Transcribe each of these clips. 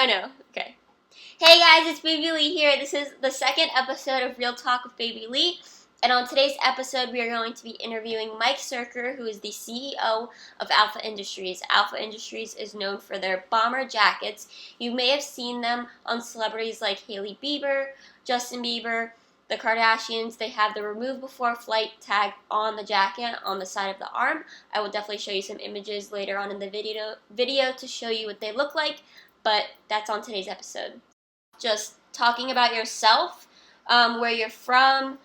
I know. Okay. Hey guys, it's Baby Lee here. This is the second episode of Real Talk with Baby Lee. And on today's episode, we are going to be interviewing Mike Cirker, who is the CEO of Alpha Industries. Alpha Industries is known for their bomber jackets. You may have seen them on celebrities like Hailey Bieber, Justin Bieber, the Kardashians. They have the remove before flight tag on the jacket on the side of the arm. I will definitely show you some images later on in the video to show you what they look like, but that's on today's episode. Just talking about yourself, where you're from,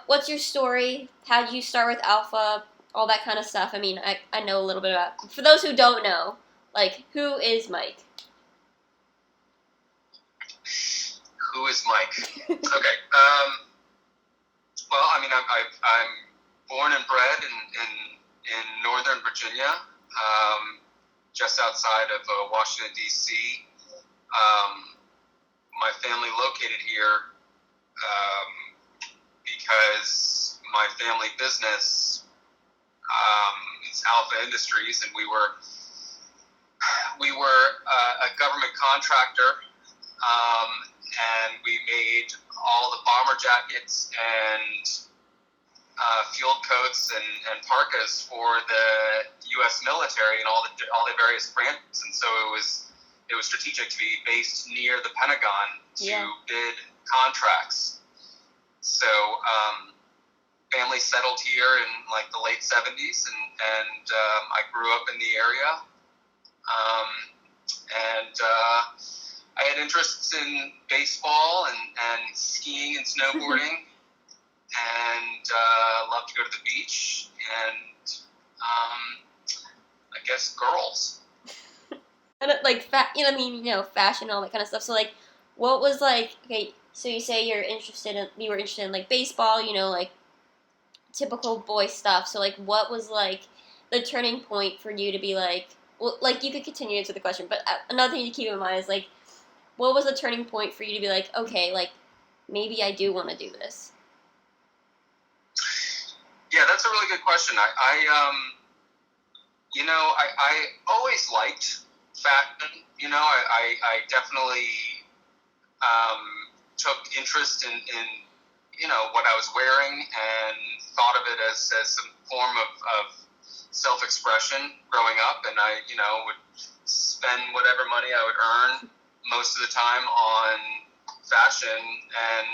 what's your story, how did you start with Alpha, all that kind of stuff. I mean, I know a little bit about, for those who don't know, like, who is Mike? Who is Mike? Okay. Well, I mean, I'm born and bred in Northern Virginia, just outside of Washington, D.C. My family located here because my family business is Alpha Industries, and we were a government contractor. And we made all the bomber jackets and field coats and parkas for the U.S. military and all the various branches. And so it was strategic to be based near the Pentagon to bid contracts. So family settled here in like the late 70s, and I grew up in the area. I had interests in baseball and skiing and snowboarding, and loved to go to the beach, and I guess girls. And like, fashion and all that kind of stuff. So like, what was like, okay, so you say you were interested in like baseball, like typical boy stuff. So like, what was like the turning point for you to be like, well, like you could continue into the question, but another thing to keep in mind is like, what was the turning point for you to be like, okay, like, maybe I do want to do this? Yeah, that's a really good question. I always liked fashion. I definitely took interest in what I was wearing and thought of it as some form of self-expression growing up. And I, would spend whatever money I would earn most of the time on fashion and,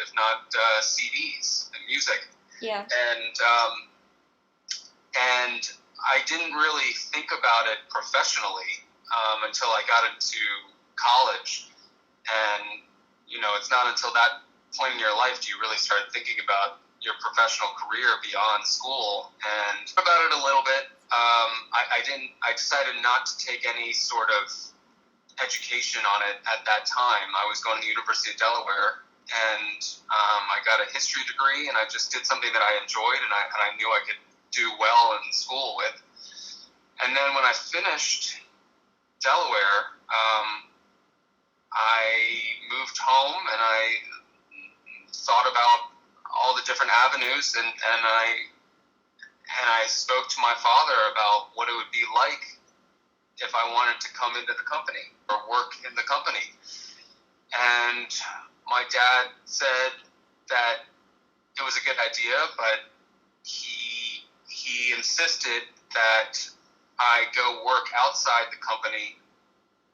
if not CDs and music. Yeah. And I didn't really think about it professionally until I got into college. And, it's not until that point in your life do you really start thinking about your professional career beyond school. And about it a little bit. I decided not to take any sort of education on it at that time. I was going to the University of Delaware, and I got a history degree, and I just did something that I enjoyed, and I knew I could do well in school with. And then when I finished Delaware, I moved home, and I thought about all the different avenues, and I spoke to my father about what it would be like if I wanted to come into the company or work in the company. And my dad said that it was a good idea, but he insisted that I go work outside the company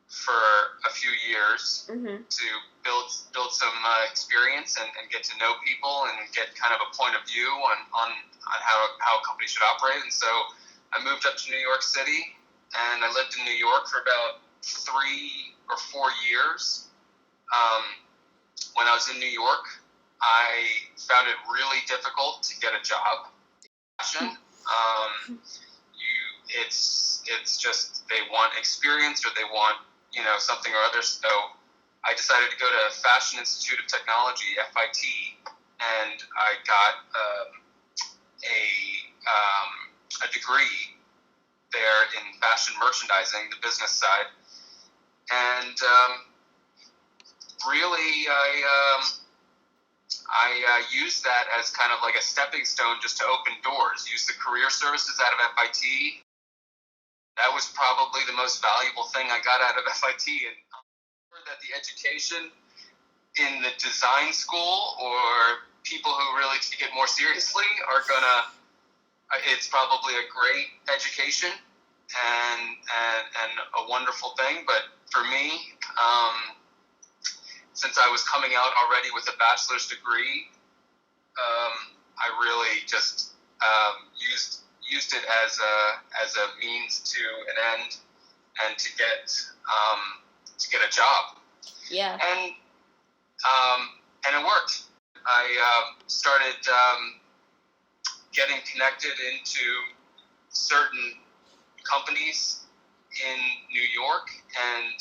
for a few years to build some experience and get to know people and get kind of a point of view on how a company should operate. And so I moved up to New York City, and I lived in New York for about 3 or 4 years. When I was in New York, I found it really difficult to get a job. Fashion, it's just they want experience or they want something or other. So I decided to go to Fashion Institute of Technology, FIT, and I got a degree there in fashion merchandising, the business side, and really I used that as kind of like a stepping stone just to open doors. Used the career services out of FIT that was probably the most valuable thing I got out of FIT. And I'm sure that the education in the design school or people who really take it more seriously are gonna, it's probably a great education and a wonderful thing. But for me, since I was coming out already with a bachelor's degree, I really just used it as a means to an end and to get a job. Yeah. And it worked. I started getting connected into certain companies in New York, and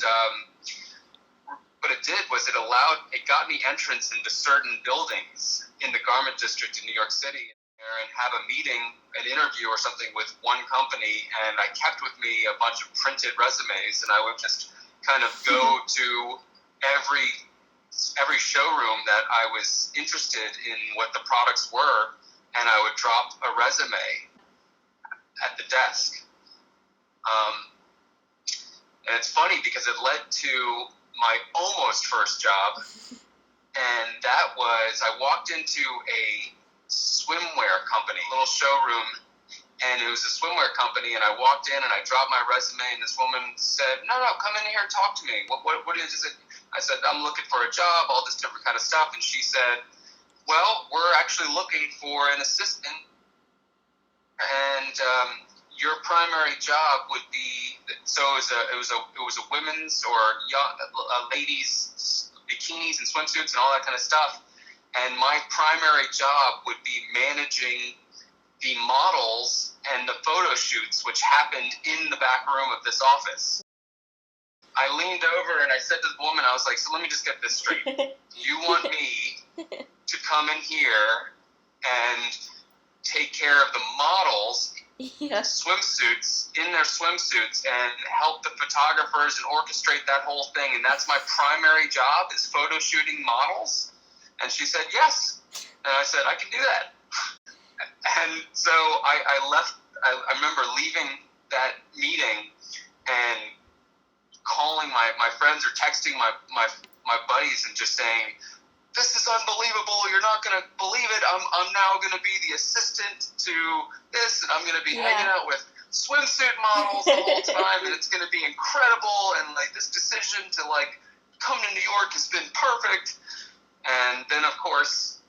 what it did was it got me entrance into certain buildings in the garment district in New York City, and have a meeting, an interview or something with one company, and I kept with me a bunch of printed resumes, and I would just kind of go to every showroom that I was interested in what the products were, and I would drop a resume at the desk. And it's funny because it led to my almost first job, and that was, I walked into a swimwear company, a little showroom, and it was a swimwear company, and I walked in and I dropped my resume, and this woman said, no, come in here and talk to me. What is it? I said, I'm looking for a job, all this different kind of stuff, and she said, well, we're actually looking for an assistant, and your primary job would be, so it was a women's or young, ladies' bikinis and swimsuits and all that kind of stuff, and my primary job would be managing the models and the photo shoots, which happened in the back room of this office. I leaned over and I said to the woman, I was like, so let me just get this straight. You want me to come in here and take care of the models, swimsuits, in their swimsuits, and help the photographers and orchestrate that whole thing, and that's my primary job, is photo shooting models? And she said, yes. And I said, I can do that. And so I left. I remember leaving that meeting and calling my friends or texting my buddies and just saying, this is unbelievable, you're not going to believe it, I'm now going to be the assistant to this, and I'm going to be hanging out with swimsuit models the whole time, and it's going to be incredible, and like this decision to like come to New York has been perfect. And then of course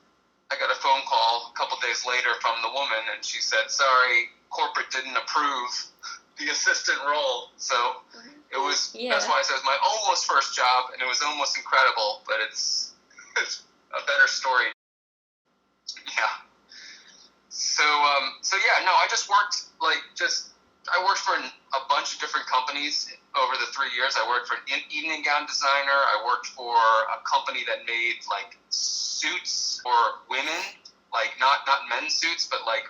I got a phone call a couple days later from the woman, and she said, sorry, corporate didn't approve the assistant role. So it was, that's why I said it was my almost first job, and it was almost incredible, but it's a better story. Yeah. So yeah, no, I just worked, I worked for a bunch of different companies over the 3 years. I worked for an evening gown designer. I worked for a company that made, like, suits for women, like, not men's suits, but, like,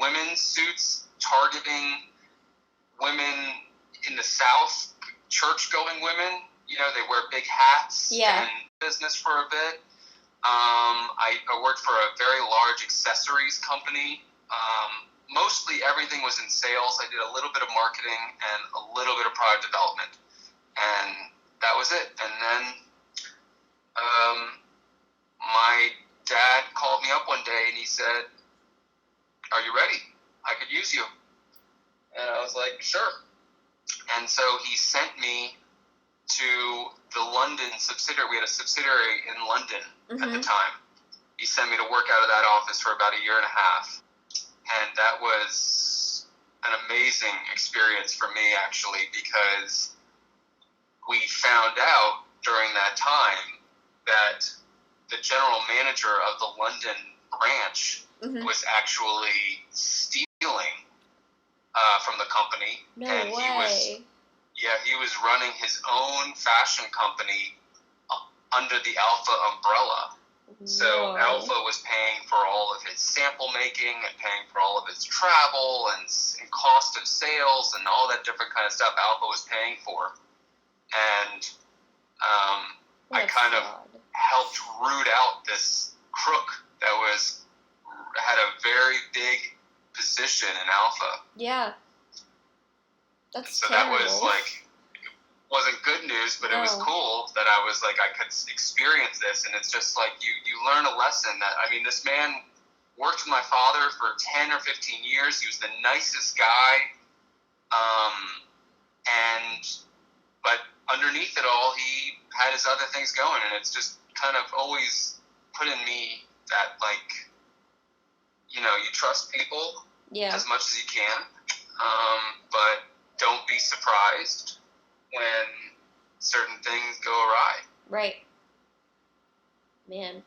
women's suits targeting women in the South, church-going women. You know, they wear big hats and business for a bit. I worked for a very large accessories company. Mostly everything was in sales. I did a little bit of marketing and a little bit of product development. And that was it. And then my dad called me up one day and he said, are you ready? I could use you. And I was like, sure. And so he sent me to the London subsidiary. We had a subsidiary in London at the time. He sent me to work out of that office for about a year and a half. And that was an amazing experience for me, actually, because we found out during that time that the general manager of the London branch was actually stealing from the company. No and way. He was running his own fashion company under the Alpha umbrella. So Alpha was paying for all of his sample making and paying for all of his travel and cost of sales and all that different kind of stuff Alpha was paying for. And I kind of helped root out this crook that had a very big position in Alpha. Yeah. That's so terrible. that was like, wasn't good news, but it was cool that I was like, I could experience this. And it's just like, you learn a lesson that, I mean, this man worked with my father for 10 or 15 years. He was the nicest guy. But underneath it all, he had his other things going. And it's just kind of always put in me that, like, you know, you trust people as much as you can. But don't be surprised when certain things go awry. Right. Man.